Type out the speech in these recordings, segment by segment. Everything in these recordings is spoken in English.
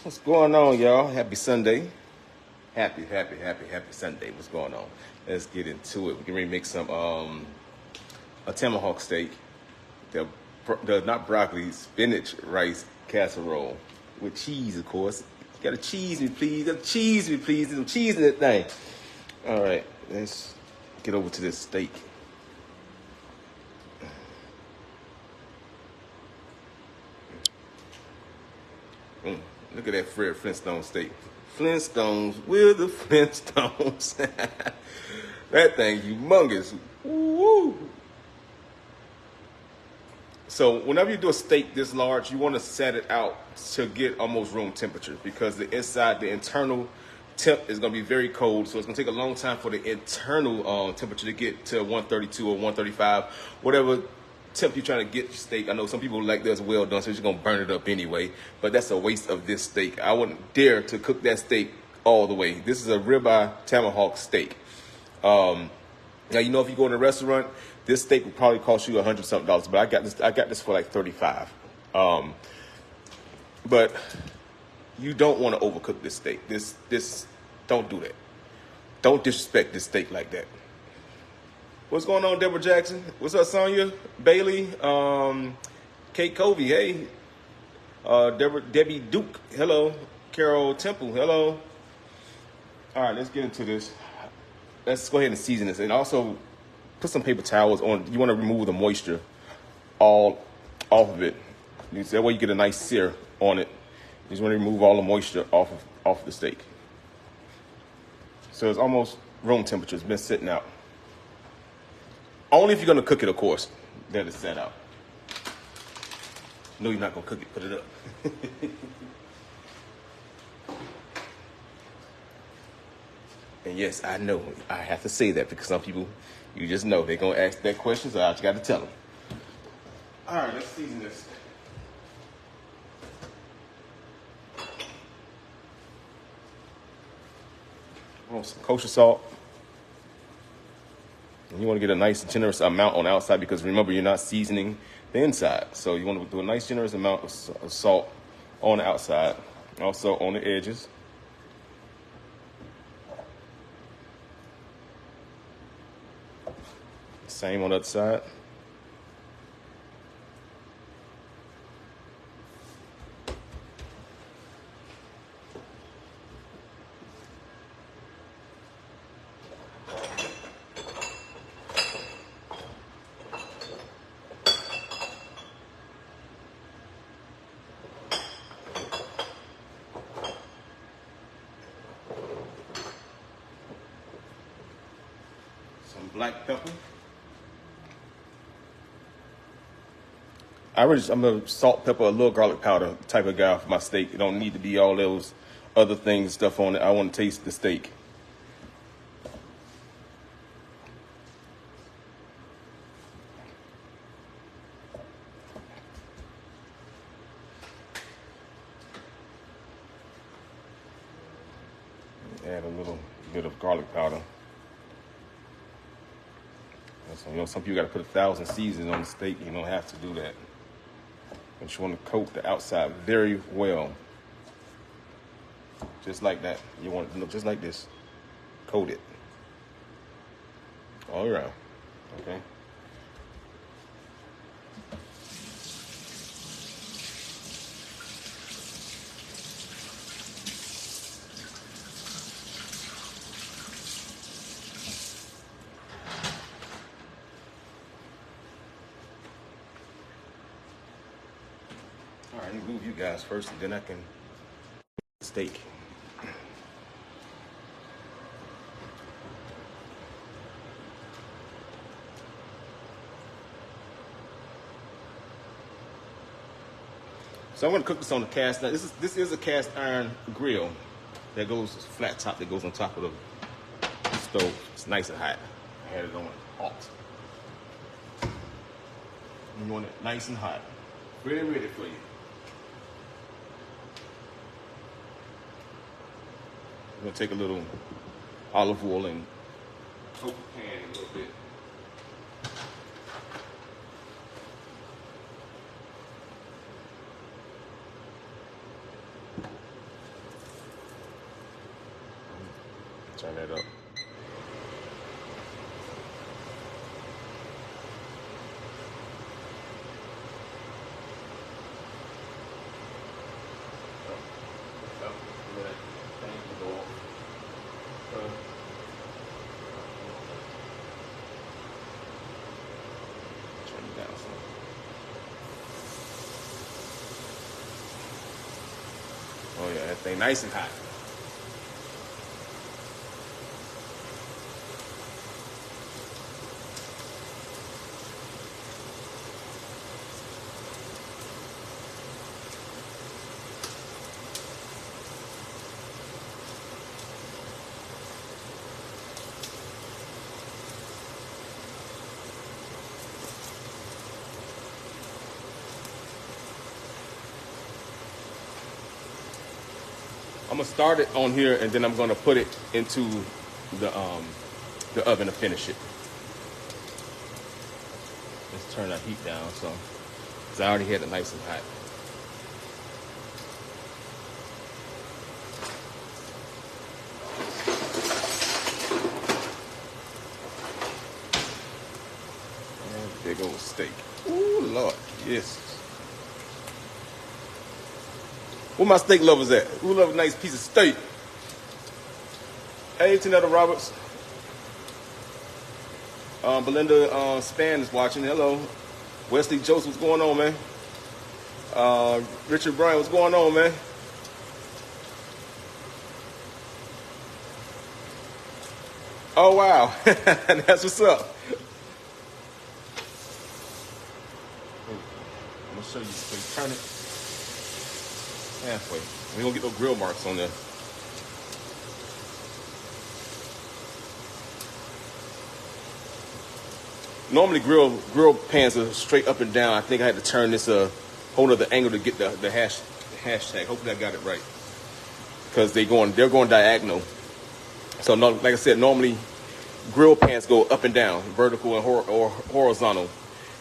What's going on, y'all? Happy Sunday. Happy Sunday. What's going on? Let's get into it. We can remake some a Tomahawk Steak, the not broccoli, spinach rice casserole with cheese, of course. You gotta cheese me, please. You gotta cheese me, please. There's some cheese in that thing. All right, let's get over to this steak. Look at that Fred Flintstone steak. Flintstones with the Flintstones. That thing humongous. Woo! So whenever you do a steak this large, you want to set it out to get almost room temperature because the inside, the internal temp is going to be very cold. So it's going to take a long time for the internal temperature to get to 132 or 135, whatever temp you're trying to get your steak. I know some people like theirs well done, so you're going to burn it up anyway. But that's a waste of this steak. I wouldn't dare to cook that steak all the way. This is a ribeye Tomahawk steak. Now, you know, if you go in a restaurant, this steak would probably cost you $100-something, but I got this for like $35. But you don't want to overcook this steak. Don't do that. Don't disrespect this steak like that. What's going on, Deborah Jackson? What's up, Sonia? Bailey? Kate Covey, hey. Debbie Duke, hello. Carol Temple, hello. All right, let's get into this. Let's go ahead and season this. And also, put some paper towels on. You want to remove the moisture all off of it. That way you get a nice sear on it. You just want to remove all the moisture off of the steak. So it's almost room temperature. It's been sitting out. Only if you're going to cook it, of course, that it's set out. No, you're not going to cook it. Put it up. And yes, I know. I have to say that because some people, you just know, they're going to ask that question, so I just got to tell them. All right, let's season this. Want some kosher salt. And you want to get a nice, generous amount on the outside because remember, you're not seasoning the inside. So you want to do a nice, generous amount of salt on the outside, also on the edges. Same on the other side. Some black pepper. I'm a salt, pepper, a little garlic powder type of guy for my steak. It don't need to be all those other things and stuff on it. I want to taste the steak. Add a little bit of garlic powder. So, you know, some people got to put 1,000 seasonings on the steak. You don't have to do that. But you want to coat the outside very well. Just like that. You want it to look just like this. Coat it. All around. Okay? All right, let me move you guys first, and then I can steak. So I'm going to cook this on the cast iron. This is a cast iron grill that goes flat top that goes on top of the stove. It's nice and hot. I had it on hot. You want it nice and hot. Ready for you. I'm going to take a little olive oil and coat the pan a little bit. Turn that up. Oh yeah, that thing nice and hot. I'm gonna start it on here, and then I'm gonna put it into the oven to finish it. Let's turn that heat down, so because I already had it nice and hot. And big old steak. Ooh, Lord, yes. Where my steak lovers at? Who love a nice piece of steak? Hey, Tanetta Roberts. Belinda Span is watching. Hello. Wesley Joseph, what's going on, man? Richard Bryan, what's going on, man? Oh, wow. That's what's up. I'm going to show you. So you turn it halfway. We don't get no grill marks on there. Normally grill pans are straight up and down. I think I had to turn this a whole other angle to get the hashtag. Hopefully I got it right. Because they're going diagonal. So no, like I said, normally grill pans go up and down, vertical and or horizontal.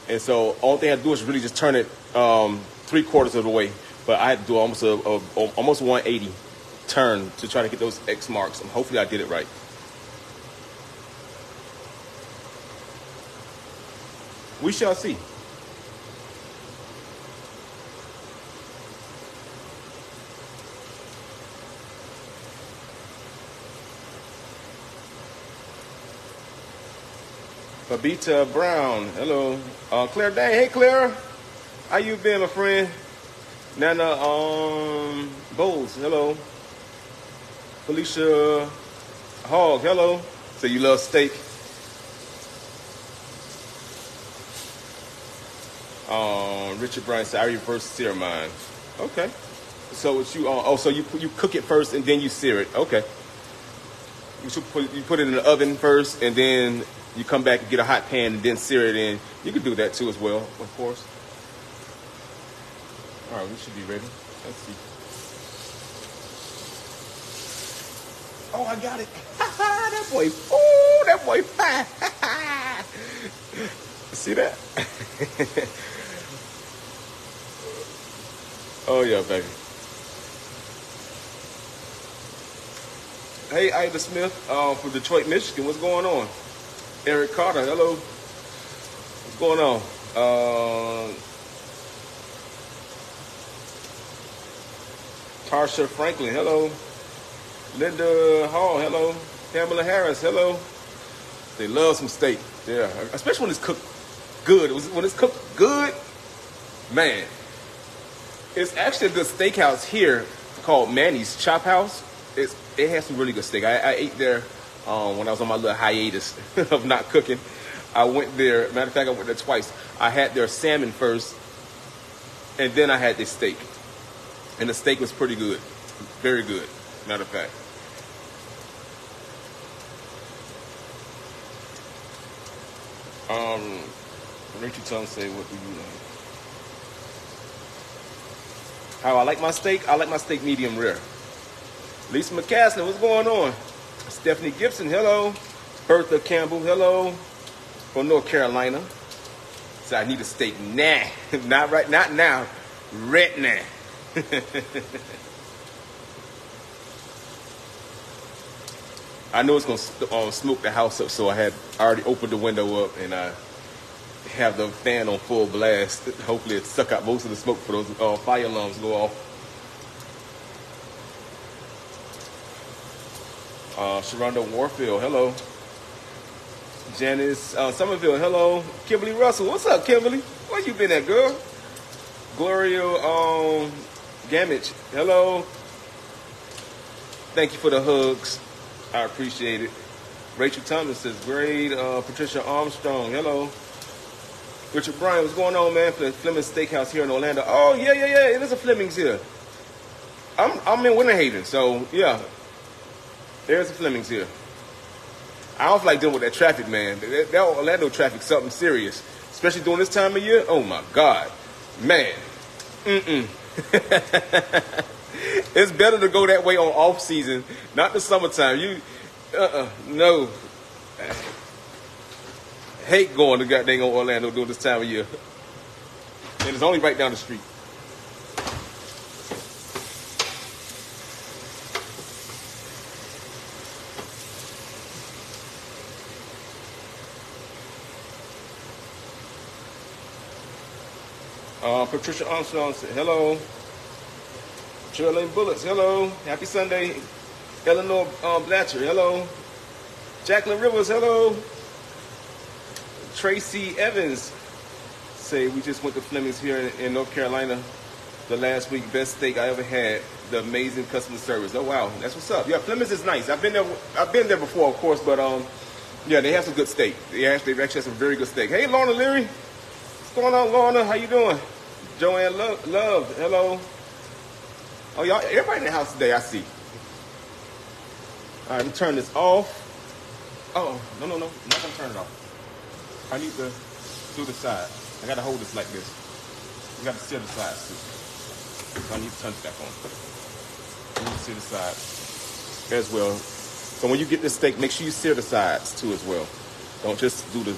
And so all thing I had to do is really just turn it 3/4 of the way. But I had to do almost almost 180 turn to try to get those X marks. And hopefully I did it right. We shall see. Babita Brown, hello. Claire Day, hey Claire. How you been, my friend? Nana Bowles, hello. Felicia Hogg, hello. So you love steak? Richard Bryan said, I reverse sear mine. Okay. So it's you. So you cook it first and then you sear it. Okay. You put it in the oven first and then you come back and get a hot pan and then sear it in. You can do that too as well, of course. All right, we should be ready. Let's see. Oh, I got it. That boy. Oh, that boy fine. See that? Oh, yeah, baby. Hey, Ida Smith from Detroit, Michigan. What's going on? Eric Carter, hello. What's going on? Tarsha Franklin, hello. Linda Hall, hello. Pamela Harris, hello. They love some steak. Yeah, especially when it's cooked good. When it's cooked good, man. It's actually a good steakhouse here called Manny's Chop House. It has some really good steak. I ate there when I was on my little hiatus of not cooking. I went there. Matter of fact, I went there twice. I had their salmon first, and then I had this steak. And the steak was pretty good. Very good, matter of fact. Rachel Tongue say, what do you like? How I like my steak? I like my steak medium rare. Lisa McCaslin, what's going on? Stephanie Gibson, hello. Bertha Campbell, hello. From North Carolina. So I need a steak now. Not right, not now. Right now. I know it's gonna smoke the house up, so I had already opened the window up and I have the fan on full blast. Hopefully it suck out most of the smoke for those fire alarms go off. Sharonda Warfield, hello. Janice Somerville, hello. Kimberly Russell, what's up, Kimberly? Where you been at, girl? Gloria Gamage, hello. Thank you for the hugs. I appreciate it. Rachel Thomas says, great. Patricia Armstrong, hello. Richard Bryan, what's going on, man? Fleming's Steakhouse here in Orlando. Oh, yeah. It is a Fleming's here. I'm in Winter Haven, so yeah. There's a Fleming's here. I don't like dealing with that traffic, man. That Orlando traffic something serious. Especially during this time of year. Oh, my God. Man. It's better to go that way on off season, not the summertime. No. Hate going to goddamn Orlando during this time of year. And it's only right down the street. Patricia Armstrong said, hello. Shirley Bullets, hello. Happy Sunday. Eleanor Blatcher, hello. Jacqueline Rivers, hello. Tracy Evans say, we just went to Fleming's here in North Carolina the last week. Best steak I ever had. The amazing customer service. Oh, wow. That's what's up. Yeah, Fleming's is nice. I've been there before, of course, but yeah, they have some good steak. They actually have some very good steak. Hey, Lorna Leary. What's going on, Lorna? How you doing? Joanne Love, hello. Oh, y'all, everybody in the house today, I see. All right, let me turn this off. Oh, no. I'm not going to turn it off. I need to do the side. I got to hold this like this. You got to seal the sides, too. So I need to turn it back on. I need to seal the sides as well. So when you get this steak, make sure you sear the sides, too, as well. Don't just do the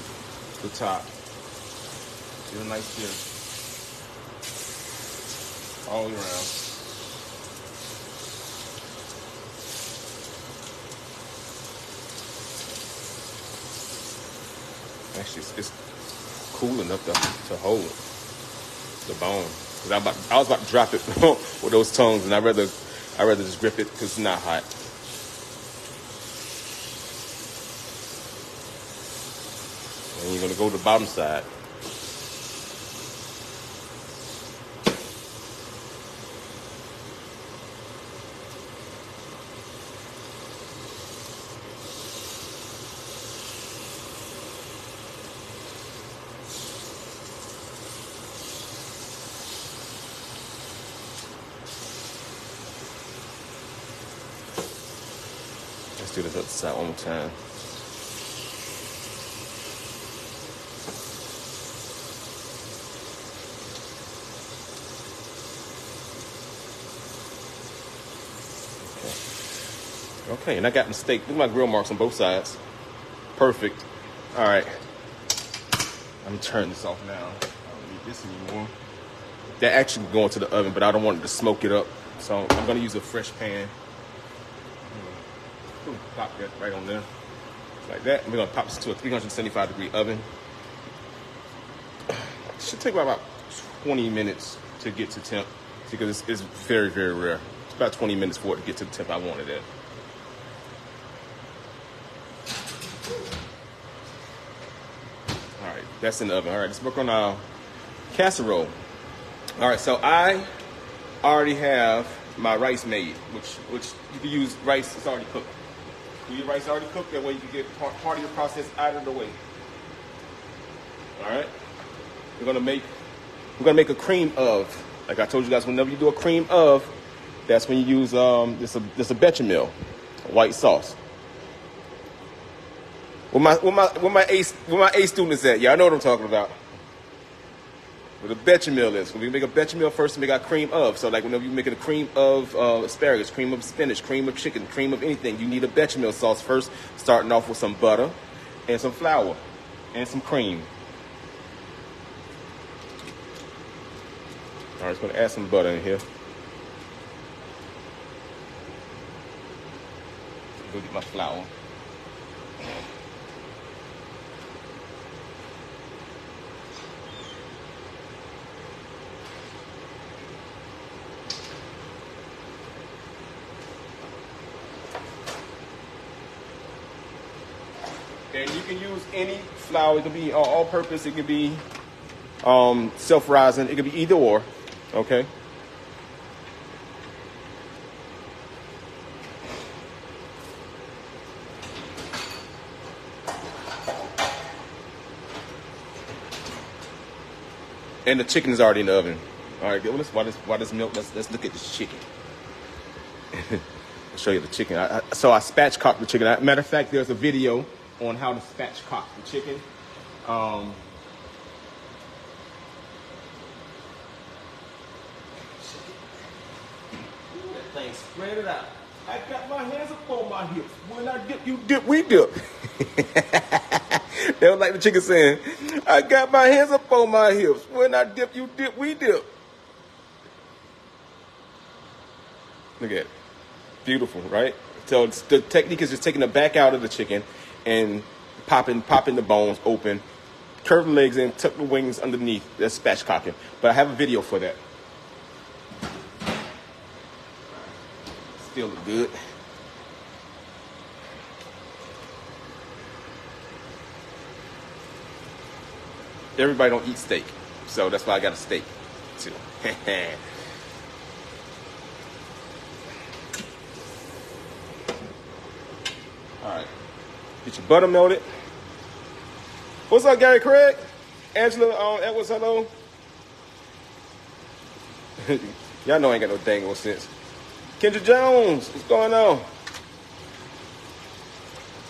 top. Get a nice sear all around. Actually, it's cool enough to hold the bone. Cause I was about to drop it with those tongues, and I'd rather just grip it because it's not hot. And you're gonna go to the bottom side. Do this other side one more time. Okay, and I got the steak. Look at my grill marks on both sides. Perfect. All right. I'm gonna turn this off now. I don't need this anymore. They're actually going to the oven, but I don't want it to smoke it up. So I'm gonna use a fresh pan. Pop that right on there, like that. And we're gonna pop this to a 375-degree oven. It should take about 20 minutes to get to temp because it's very, very rare. It's about 20 minutes for it to get to the temp I wanted it. All right, that's in the oven. All right, let's work on our casserole. All right, so I already have my rice made, which you can use rice that's already cooked. Your rice already cooked, that way you can get part of your process out of the way. All right, we're gonna make a cream of. Like I told you guys, whenever you do a cream of, that's when you use this a bechamel, white sauce. Where my A students at? Y'all know what I'm talking about. Where the bechamel is. When we make a bechamel first, we make our cream of. So like whenever you're making a cream of asparagus, cream of spinach, cream of chicken, cream of anything, you need a bechamel sauce first, starting off with some butter and some flour and some cream. All right, just going to add some butter in here. Go get my flour. And you can use any flour. It can be all-purpose. It can be self-rising. It can be either or. Okay. And the chicken is already in the oven. All right, well, while this milk, let's look at this chicken. I'll show you the chicken. So I spatchcocked the chicken. Matter of fact, there's a video on how to spatchcock the chicken. That thing spread it out. I got my hands up on my hips. When I dip, you dip, we dip. They was like the chicken saying, I got my hands up on my hips. When I dip, you dip, we dip. Look at it. Beautiful, right? So the technique is just taking the back out of the chicken and popping the bones open, curve the legs in, tuck the wings underneath. That's spatchcocking. But I have a video for that. Still look good. Everybody don't eat steak, so that's why I got a steak too. All right, get your butter melted. What's up, Gary Craig? Angela Edwards, hello. Y'all know I ain't got no dang old sense. Kendra Jones, what's going on?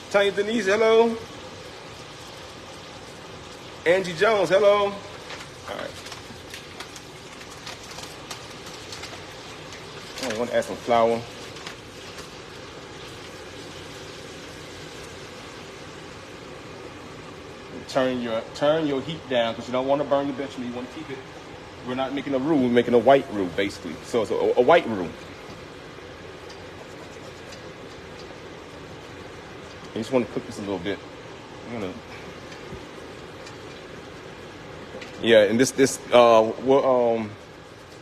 Tanya Denise, hello. Angie Jones, hello. All right. I want to add some flour. Turn your heat down because you don't want to burn your bechamel. You want to keep it. We're not making a roux. We're making a white roux, basically. So it's a white roux. I just want to cook this a little bit. I'm gonna. Yeah, and this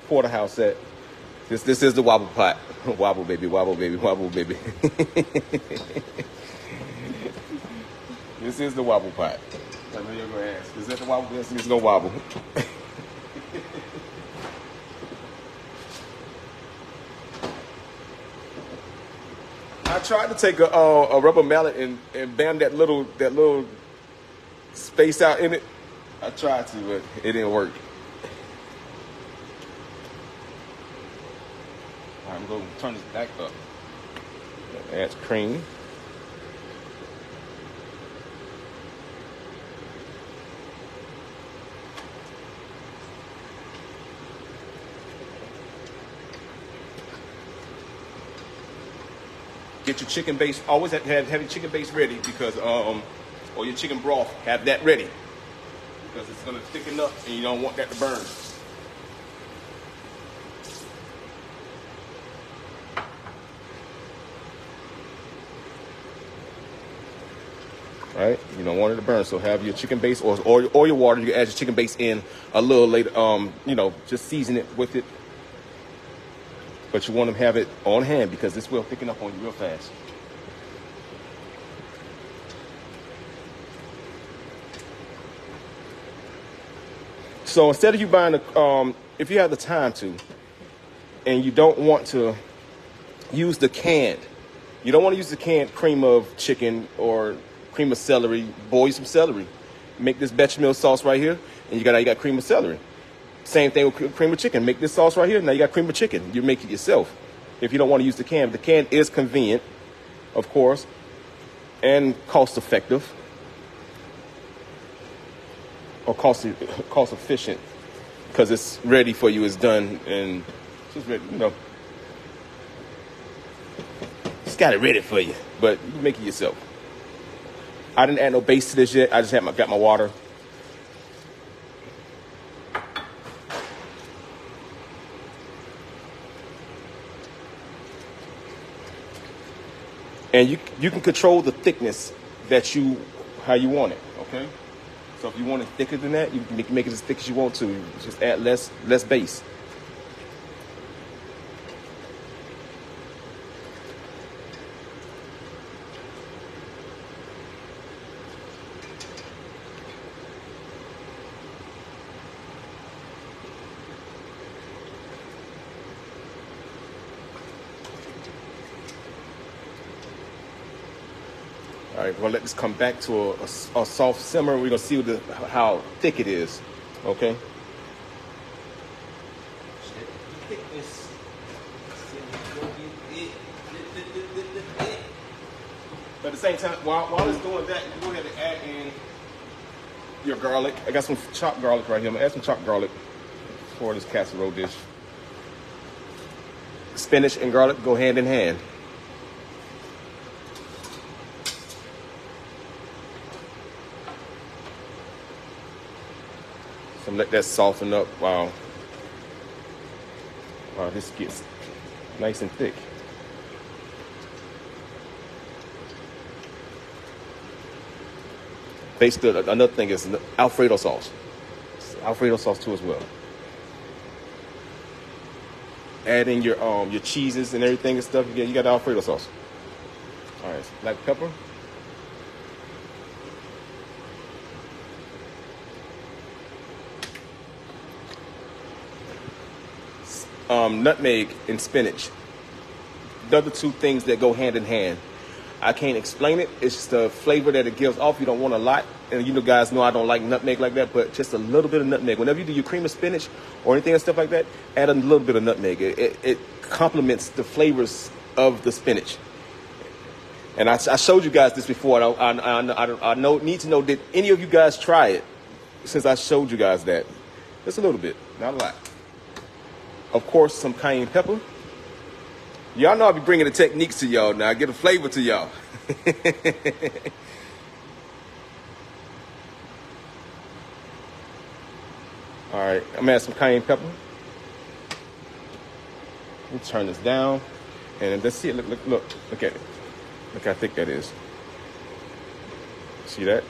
porterhouse at. This is the wobble pot. Wobble baby, wobble baby, wobble baby. This is the wobble pot. I know you're gonna ask. Is that the wobble? Yes, there's no wobble. I tried to take a rubber mallet and bam that little space out in it. I tried to, but it didn't work. All right, I'm going to turn this back up. Add cream. Get your chicken base. Always have your chicken base ready because, or your chicken broth. Have that ready because it's gonna thicken up, and you don't want that to burn. Right? You don't want it to burn, so have your chicken base or your water. You can add your chicken base in a little later. Just season it with it. But you want to have it on hand because this will thicken up on you real fast. So instead of you buying if you have the time to, and you don't want to use the canned, you don't want to use the canned cream of chicken or cream of celery. Boil some celery. Make this bechamel sauce right here, and you got cream of celery. Same thing with cream of chicken. Make this sauce right here. Now you got cream of chicken. You make it yourself. If you don't want to use the can. The can is convenient, of course, and cost effective. Or cost efficient. Because it's ready for you. It's done. And it's just ready, Just got it ready for you. But you can make it yourself. I didn't add no base to this yet. I just got my water. And you can control the thickness that how you want it. Okay. So if you want it thicker than that, you can make it as thick as you want to. Just add less base. All right, we're gonna let this come back to a soft simmer. We're gonna see how thick it is. Okay. But at the same time, while it's doing that, you go ahead and add in your garlic. I got some chopped garlic right here. I'm gonna add some chopped garlic for this casserole dish. Spinach and garlic go hand in hand. So let that soften up while this gets nice and thick. Basically, another thing is Alfredo sauce. Alfredo sauce too as well. Add in your cheeses and everything and stuff. You got the Alfredo sauce. All right, black pepper. Nutmeg and spinach. The other two things that go hand in hand. I can't explain it. It's just the flavor that it gives off. You don't want a lot. And guys know I don't like nutmeg like that, but just a little bit of nutmeg. Whenever you do your cream of spinach or anything and stuff like that, add a little bit of nutmeg. It complements the flavors of the spinach. And I showed you guys this before. I need to know, did any of you guys try it since I showed you guys that? Just a little bit, not a lot. Of course, some cayenne pepper. Y'all know I'll be bringing the techniques to y'all now. I get a flavor to y'all. All right, I'm gonna add some cayenne pepper. Let me turn this down, and let's see it. Look at it. Look how thick that is. See that?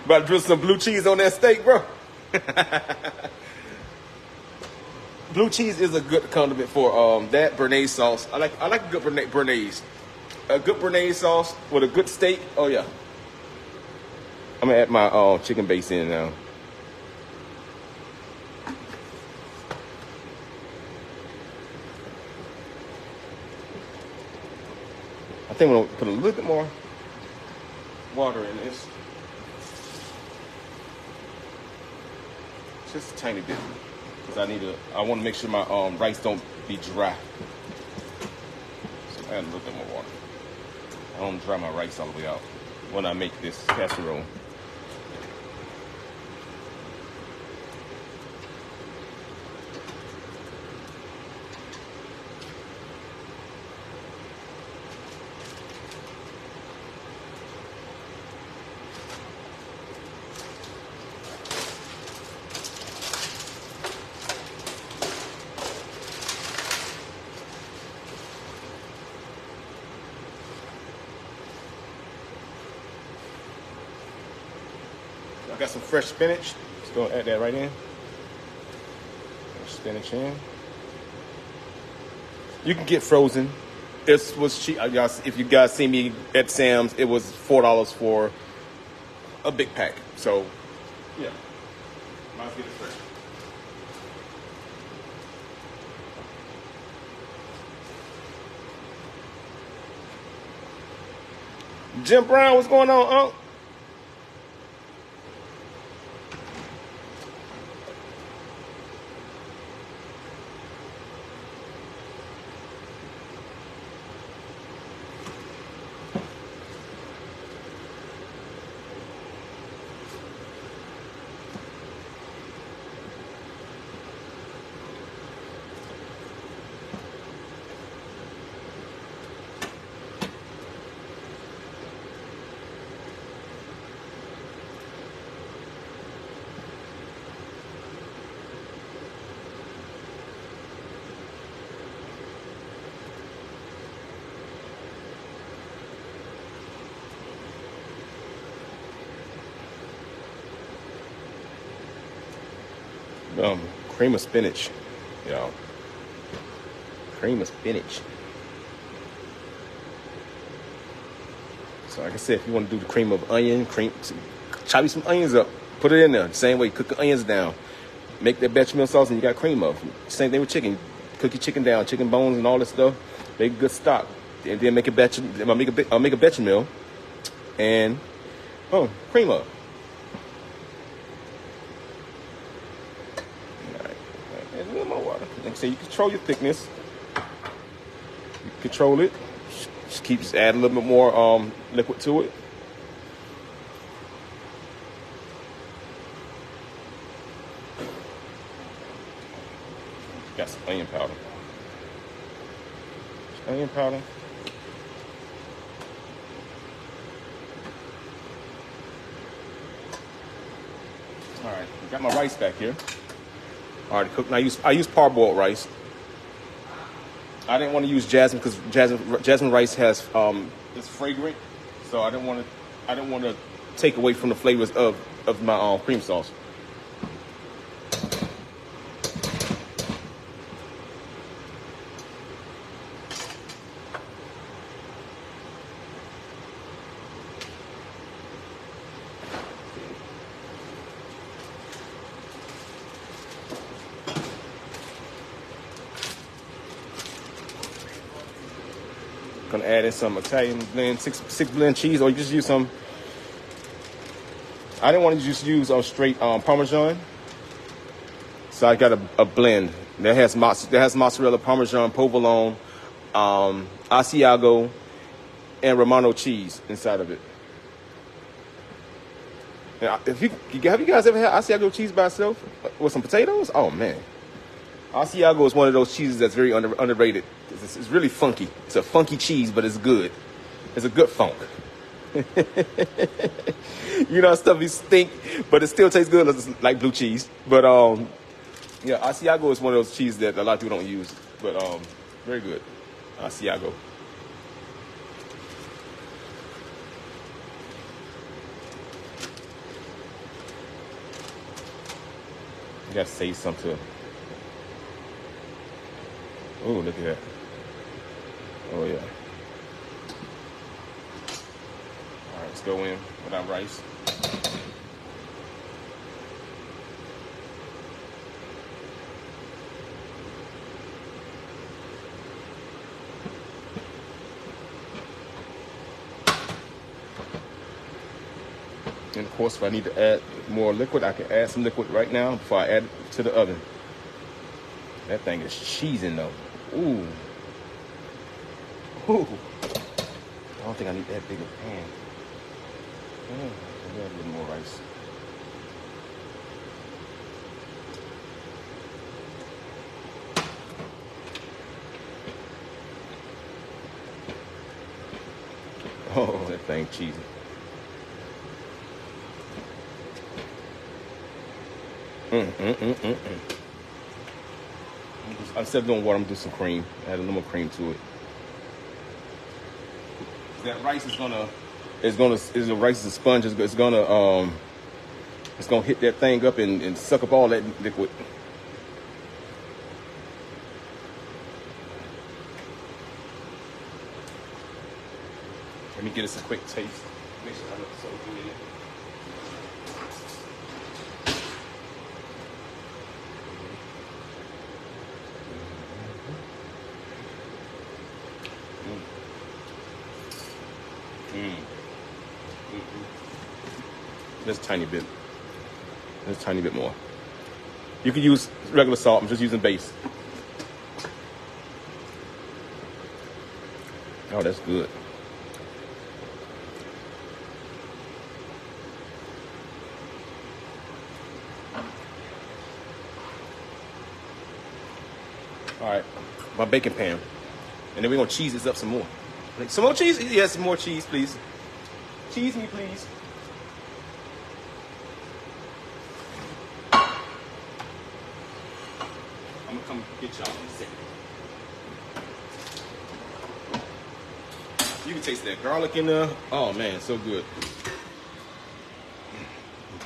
About to drizzle some blue cheese on that steak, bro. Blue cheese is a good condiment for that béarnaise sauce. I like a good béarnaise. A good béarnaise sauce with a good steak. Oh yeah. I'm gonna add my chicken base in now. I think we'll put a little bit more water in this. Just a tiny bit. Because I want to make sure my rice don't be dry. So add a little bit more water. I don't dry my rice all the way out when I make this casserole. I got some fresh spinach. Just go add that right in. Fresh spinach in. You can get frozen. This was cheap. If you guys see me at Sam's, it was $4 for a big pack. So, yeah, might as well get it fresh. Jim Brown, what's going on, Unc? Cream of spinach, y'all. Cream of spinach. So like I said, if you want to do the cream of onion, chop you some onions up, put it in there. Same way, cook the onions down. Make that bechamel sauce and you got cream of. Same thing with chicken. Cook your chicken down, chicken bones and all that stuff. Make good stock. And then make a bechamel and cream of. Alright. And a little more water. Like I say, you control your thickness. You control it. Just add a little bit more liquid to it. Got some onion powder. Onion powder. All right, got my rice back here. Already cooked. Now I use parboiled rice. I didn't want to use jasmine because jasmine rice has it's fragrant, so I didn't want to take away from the flavors of my cream sauce. Gonna add in some Italian blend, six blend cheese, or you just use some. I didn't want to just use straight Parmesan, so I got a blend that has mozzarella, Parmesan, provolone, Asiago, and Romano cheese inside of it. Now, have you guys ever had Asiago cheese by itself with some potatoes? Oh man. Asiago is one of those cheeses that's very underrated. It's really funky. It's a funky cheese, but it's good. It's a good funk. You know, stuff you stink, but it still tastes good. It's like blue cheese. But yeah, Asiago is one of those cheeses that a lot of people don't use. But very good. Asiago. You gotta say something. Oh, look at that. Oh, yeah. All right, let's go in with our rice. And of course, if I need to add more liquid, I can add some liquid right now before I add it to the oven. That thing is cheesing though. Ooh. Ooh. I don't think I need that big a pan. I'll add a little more rice. Oh, that thing cheesy. Instead of doing water, I'm gonna do some cream. Add a little more cream to it. That rice the rice is a sponge. It's gonna hit that thing up and suck up all that liquid. Let me get us a quick taste. Make sure I look so good in it. Just a tiny bit. Just a tiny bit more. You can use regular salt. I'm just using base. Oh, that's good. All right, my baking pan. And then we're gonna cheese this up some more. Some more cheese? Yes, some more cheese, please. Cheese me, please. I'm gonna come get y'all in a second. You can taste that garlic in there. Oh man, so good.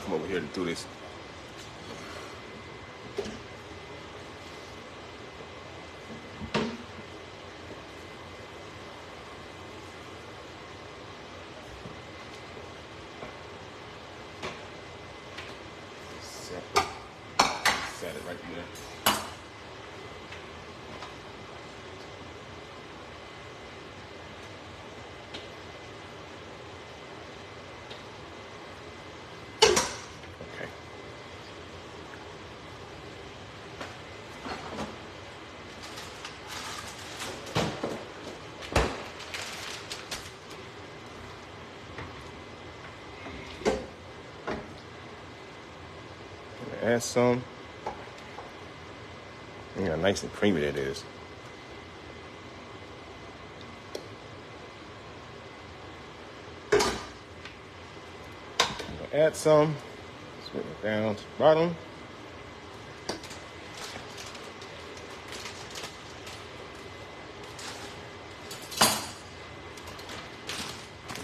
Come over here to do this. Yeah. Okay. Add some. Yeah, nice and creamy that is. Add some. Swing it down to the bottom.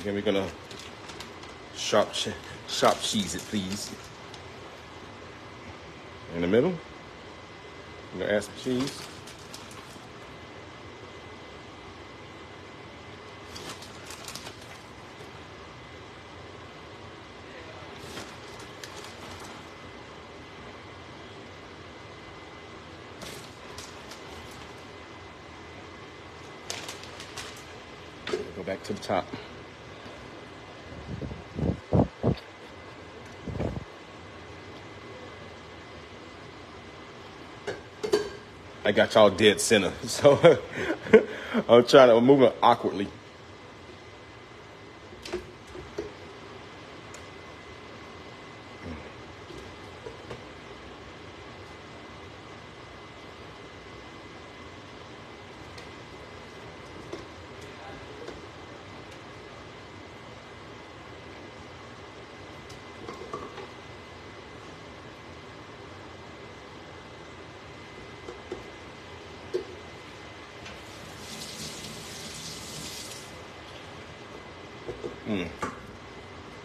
Then we're gonna sharp cheese it, please. In the middle, we're gonna add some cheese. Go back to the top. I got y'all dead center, so I'm trying to move it awkwardly.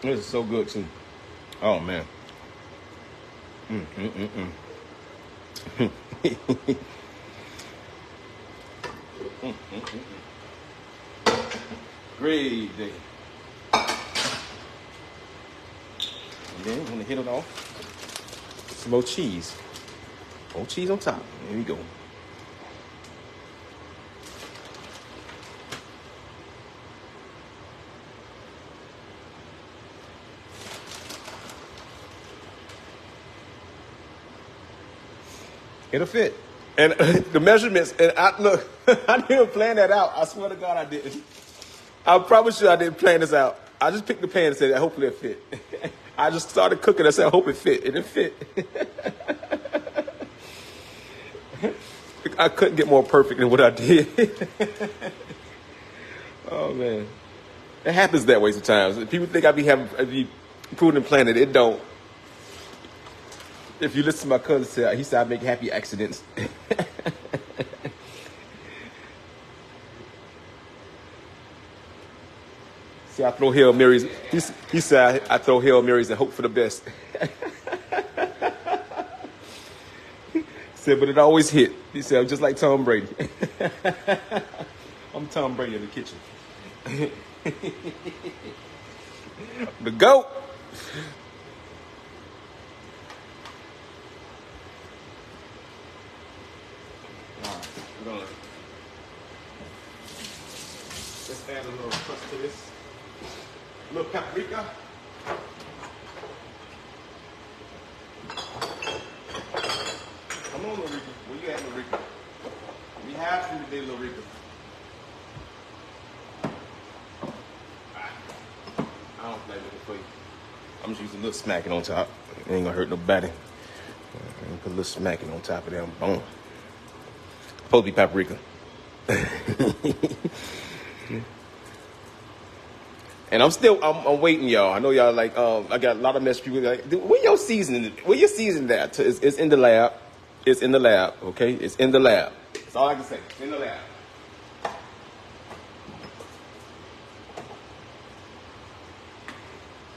This is so good too. Oh man. Great day. And then I'm gonna hit it off. Some more cheese. More cheese on top. There we go. It'll fit. And the measurements, and look, I didn't plan that out. I swear to God I didn't. I'm probably sure I didn't plan this out. I just picked the pan and said, hopefully it fit. I just started cooking. I said, I hope it fit. It didn't fit. I couldn't get more perfect than what I did. Oh, man. It happens that way sometimes. People think I be improving and planning. It don't. If you listen to my cousin say, he said I make happy accidents. See, I throw Hail Marys. He said I throw Hail Marys and hope for the best. He said, but it always hit. He said, I'm just like Tom Brady. I'm Tom Brady in the kitchen. The GOAT. Let's add a little crust to this. A little paprika. Come on, Lorica. Where you at, Lorica? We have food today, Lorica. I don't play with it for you. I'm just using a little smacking on top. It ain't gonna hurt nobody. Put a little smacking on top of them. Boom. Supposed to be paprika. And I'm waiting, y'all. I know y'all like, I got a lot of message people like, where your seasoning? Where your seasoning at? It's in the lab. It's in the lab, okay? It's in the lab. That's all I can say. It's in the lab.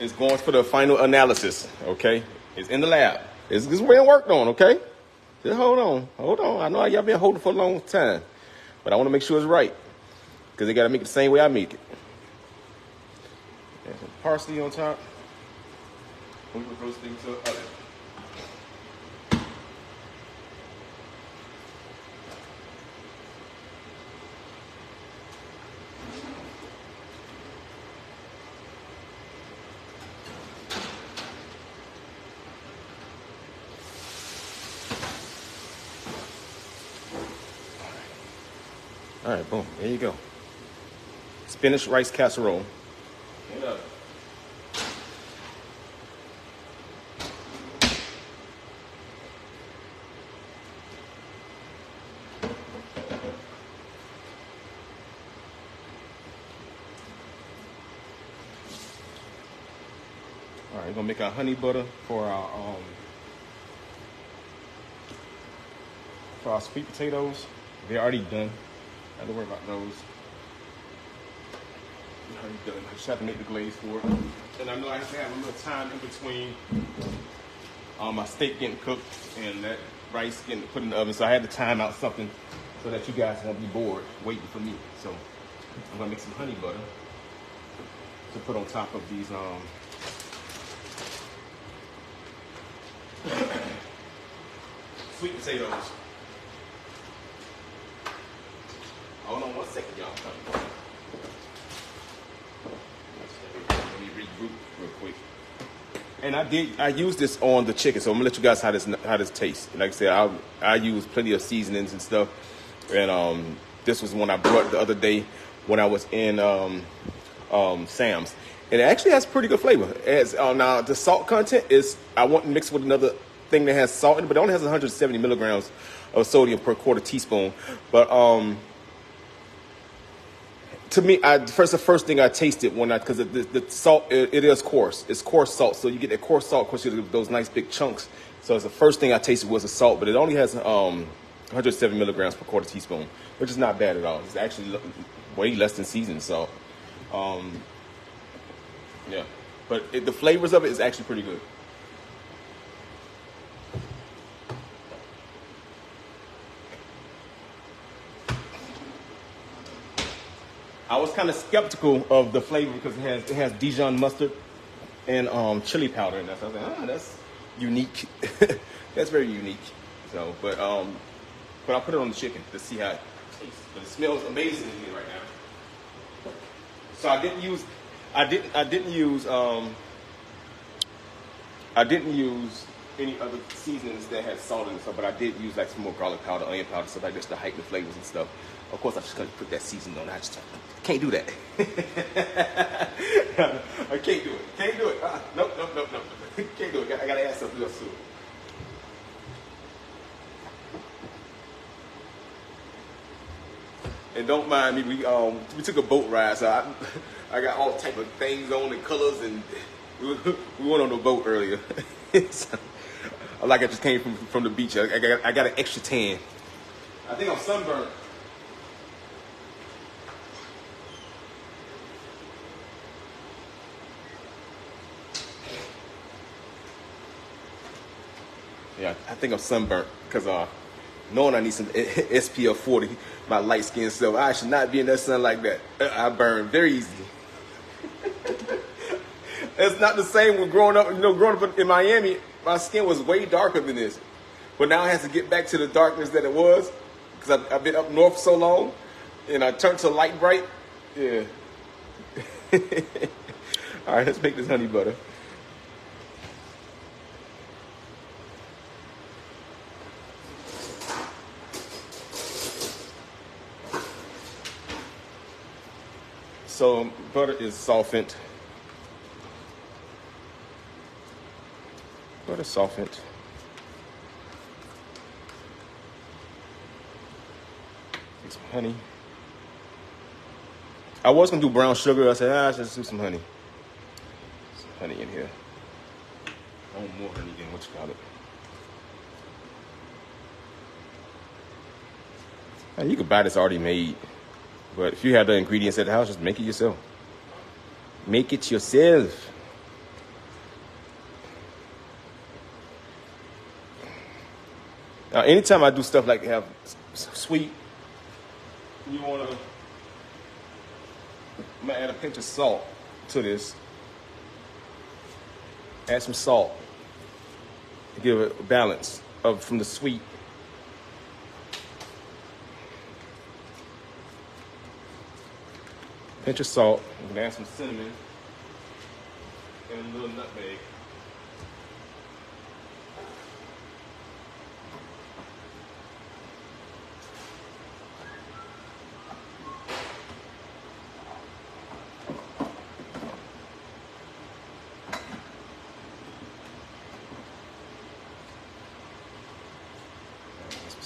It's going for the final analysis, okay? It's in the lab. It's being worked on, okay? Just hold on. I know y'all been holding for a long time, but I want to make sure it's right because they got to make it the same way I make it. And some parsley on top. We put those things to the oven. All right, boom. There you go. Spinach rice casserole. And, all right, we're gonna make our honey butter for our sweet potatoes. They're already done. I don't worry about those. They're already done. I just have to make the glaze for it. And I know I have to have a little time in between my steak getting cooked and that rice getting put in the oven. So I had to time out something so that you guys won't be bored waiting for me. So I'm gonna make some honey butter to put on top of these sweet potatoes. Hold on one second, y'all. Let me regroup real quick. And I used this on the chicken, so I'm gonna let you guys how this tastes. Like I said, I use plenty of seasonings and stuff. And this was one I brought the other day when I was in Sam's. And it actually has pretty good flavor. As now the salt content is I want to mix with another thing that has salt in it, but it only has 170 milligrams of sodium per quarter teaspoon. But to me, the first thing I tasted because the salt it is coarse. It's coarse salt, so you get that coarse salt. Of course, you get those nice big chunks. So it's the first thing I tasted was the salt, but it only has 170 milligrams per quarter teaspoon, which is not bad at all. It's actually way less than seasoned salt. Yeah, but the flavors of it is actually pretty good. I was kind of skeptical of the flavor because it has Dijon mustard and chili powder in that. So I was like, that's unique. That's very unique. So, but I'll put it on the chicken to see how it tastes. But it smells amazing in here right now. So I didn't use any other seasonings that had salt in it, but I did use like some more garlic powder, onion powder, stuff like this to heighten the flavors and stuff. Of course, I just couldn't put that seasoning on. I just can't do that. I can't do it. Can't do it. Nope. Can't do it. I gotta add something else to it. And don't mind me, we took a boat ride, so I got all type of things on and colors, and we went on the boat earlier. So, like I just came from the beach. I got an extra tan. I think I'm sunburned. Yeah, I think I'm sunburnt because knowing I need some SPF 40, my light skin self, I should not be in that sun like that. I burn very easily. It's not the same when growing up in Miami, my skin was way darker than this. But now it has to get back to the darkness that it was because I've been up north so long and I turned to light bright. Yeah. All right, let's make this honey butter. So butter is softened. Butter softened. Get some honey. I was gonna do brown sugar. I said, I should do some honey. Some honey in here. I want more honey than what you call it. Now, you could buy this already made. But if you have the ingredients at the house, just make it yourself. Make it yourself. Now, anytime I do stuff like have sweet, you want to, I'm going to add a pinch of salt to this. Add some salt to give it a balance from the sweet. Pinch of salt. I'm gonna add some cinnamon and a little nutmeg.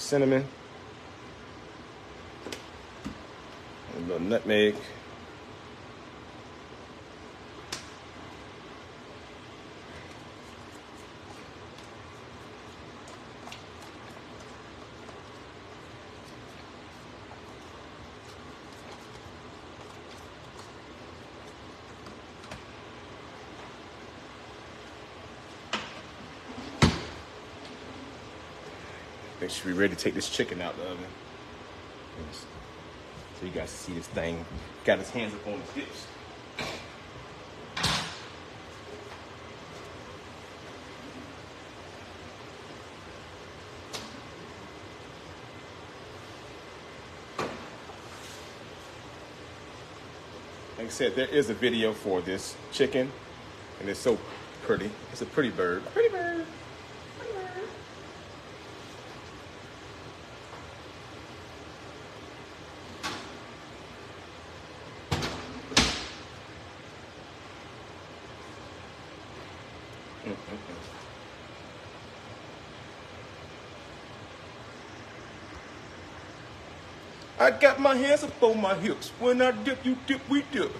cinnamon, a little nutmeg. Make sure we're ready to take this chicken out the oven. So you guys see this thing. Got his hands up on his hips. Like I said, there is a video for this chicken, and it's so pretty. It's a pretty bird. Pretty bird. I got my hands up on my hips. When I dip, you dip, we dip.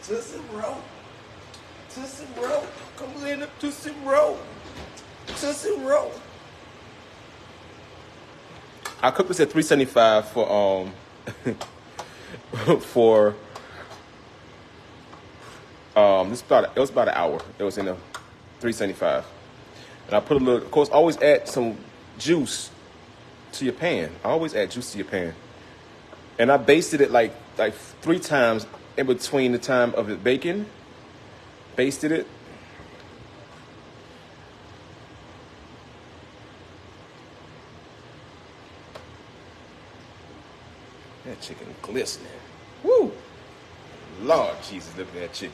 Tootsie roll. Tootsie roll. Come in up Tootsie roll. Tootsie roll. I cooked this at 375 for for it was about an hour. It was in a 375. And I put a little, of course, always add some juice to your pan. I always add juice to your pan. And I basted it like 3 times in between the time of it baking. Basted it. That chicken glistening. Woo! Lord Jesus, look at that chicken.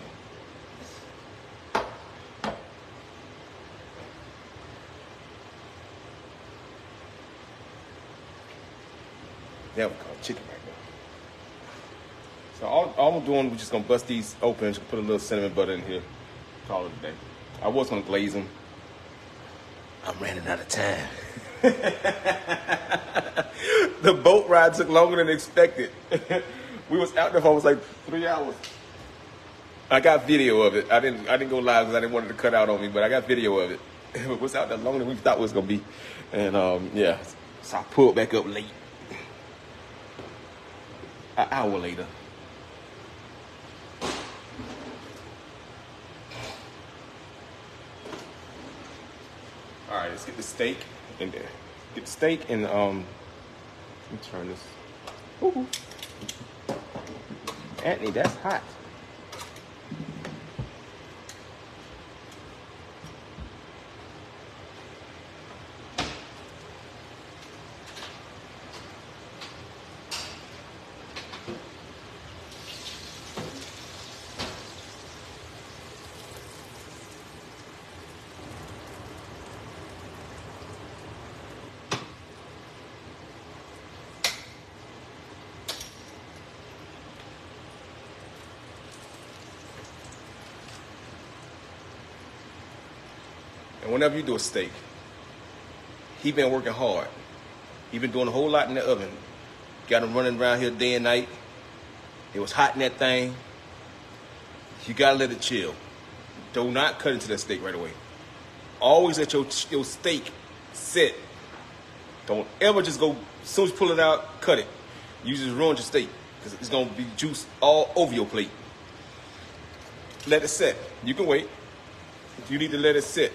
There we go, chicken right there. So all I'm doing, we're just gonna bust these open, just put a little cinnamon butter in here, call it a day. I was gonna glaze them. I'm running out of time. The boat ride took longer than expected. We was out there for almost like 3 hours. I got video of it. I didn't go live because I didn't want it to cut out on me, but I got video of it. It was out there longer than we thought it was gonna be. And yeah, so I pulled back up late. An hour later. All right, let's get the steak in there. Get the steak and let me turn this. Ooh. Anthony, that's hot. And whenever you do a steak, he been working hard. He been doing a whole lot in the oven. Got him running around here day and night. It was hot in that thing. You gotta let it chill. Do not cut into that steak right away. Always let your steak sit. Don't ever just go, as soon as you pull it out, cut it. You just ruin your steak because it's gonna be juice all over your plate. Let it sit. You can wait. You need to let it sit.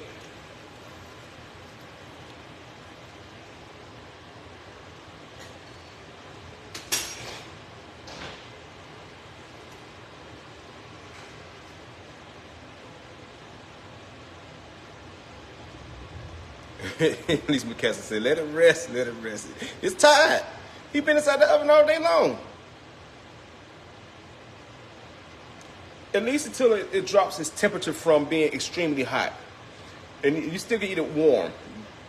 At least McCaster said, let it rest, let it rest. It's tired. He been inside the oven all day long. At least until it drops its temperature from being extremely hot. And you still can eat it warm,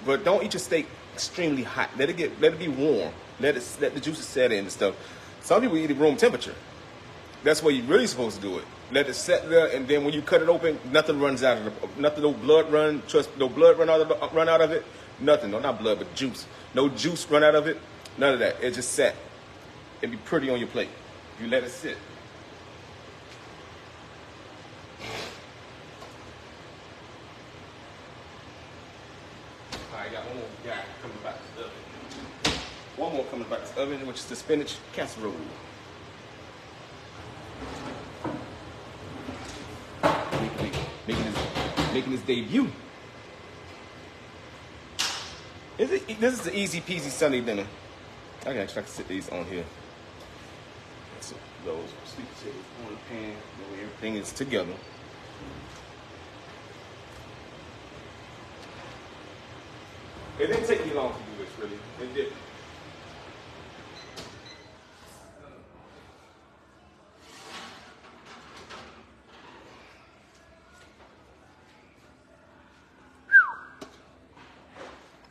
but don't eat your steak extremely hot. Let it be warm. Let the juices set in and stuff. Some people eat it room temperature. That's where you're really supposed to do it. Let it set there, and then when you cut it open, nothing runs out of the, nothing, no blood run. Trust, no blood run out of it. Nothing, no, not blood, but juice. No juice run out of it. None of that. It just sat. It'd be pretty on your plate. You let it sit. All right, got one more guy coming back to the oven. One more coming back to the oven, which is the spinach casserole. Making his debut. This is the easy peasy Sunday dinner. I can actually sit these on here. So those sweet potatoes on the pan, the way everything is together. It didn't take me long to do this, really. It didn't.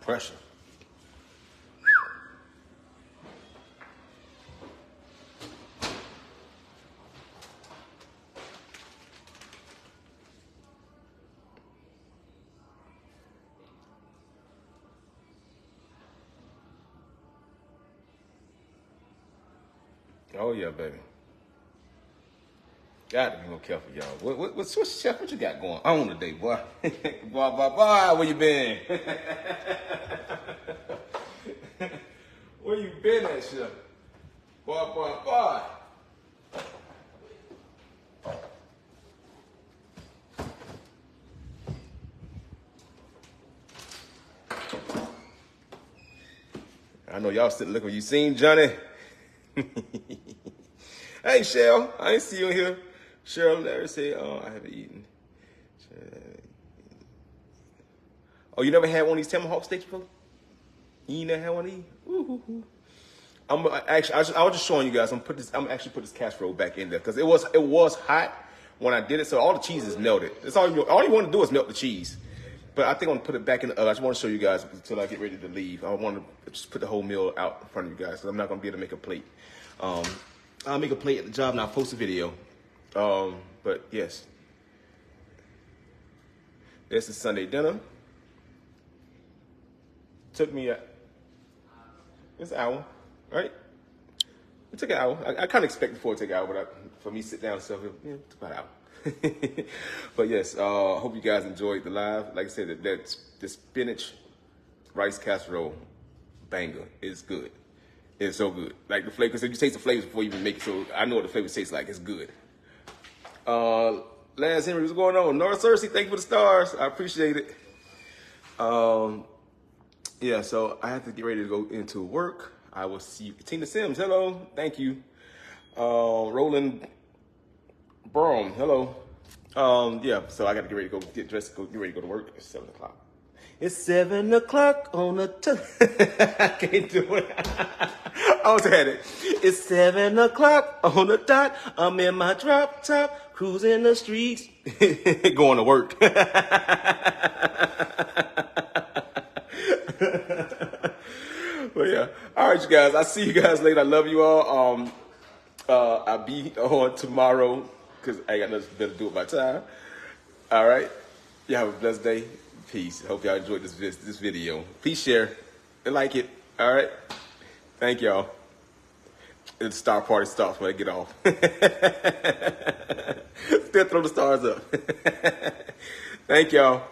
Pressure. Oh yeah, baby. Gotta be more careful, y'all. What's chef? What you got going on today, boy? boy, where you been? Where you been at, chef? Boy. I know y'all sitting looking. You seen Johnny? Hey, Cheryl, I ain't see you in here. Cheryl, Larry say, oh, I haven't eaten. Oh, you never had one of these Tomahawk Steaks before? You never had one of these? Ooh. I was just showing you guys. I'm actually put this casserole back in there because it was hot when I did it, so all the cheese is melted. That's all you want to do is melt the cheese. But I think I'm gonna put it back in the oven. I just want to show you guys until I get ready to leave. I want to just put the whole meal out in front of you guys because I'm not gonna be able to make a plate. I'll make a plate at the job and I'll post a video. But yes, this is Sunday dinner. Took me it's an hour, right? It took an hour. I kind of expected before it take an hour, but for me to sit down and stuff, it took about an hour. But yes, hope you guys enjoyed the live. Like I said, that the spinach rice casserole banger is good. It's so good. Like the flavors, you taste the flavors before you even make it. So I know what the flavors taste like. It's good. Lance Henry, what's going on? Nora Cersei, thank you for the stars. I appreciate it. Yeah, so I have to get ready to go into work. I will see you. Tina Sims, hello. Thank you. Roland Brom, hello. Yeah, so I got to get ready to go get dressed, get ready to go to work. It's 7 o'clock. It's 7 o'clock on the I can't do it. I almost had it. It's 7 o'clock on the dot. I'm in my drop top, cruising the streets, going to work. But yeah, all right, you guys. I'll see you guys later. I love you all. I'll be on tomorrow because I got nothing better to do with my time. All right. You have a blessed day. Peace. Hope y'all enjoyed this video. Please share and like it. All right. Thank y'all. The star party starts when I get off. Still throw the stars up. Thank y'all.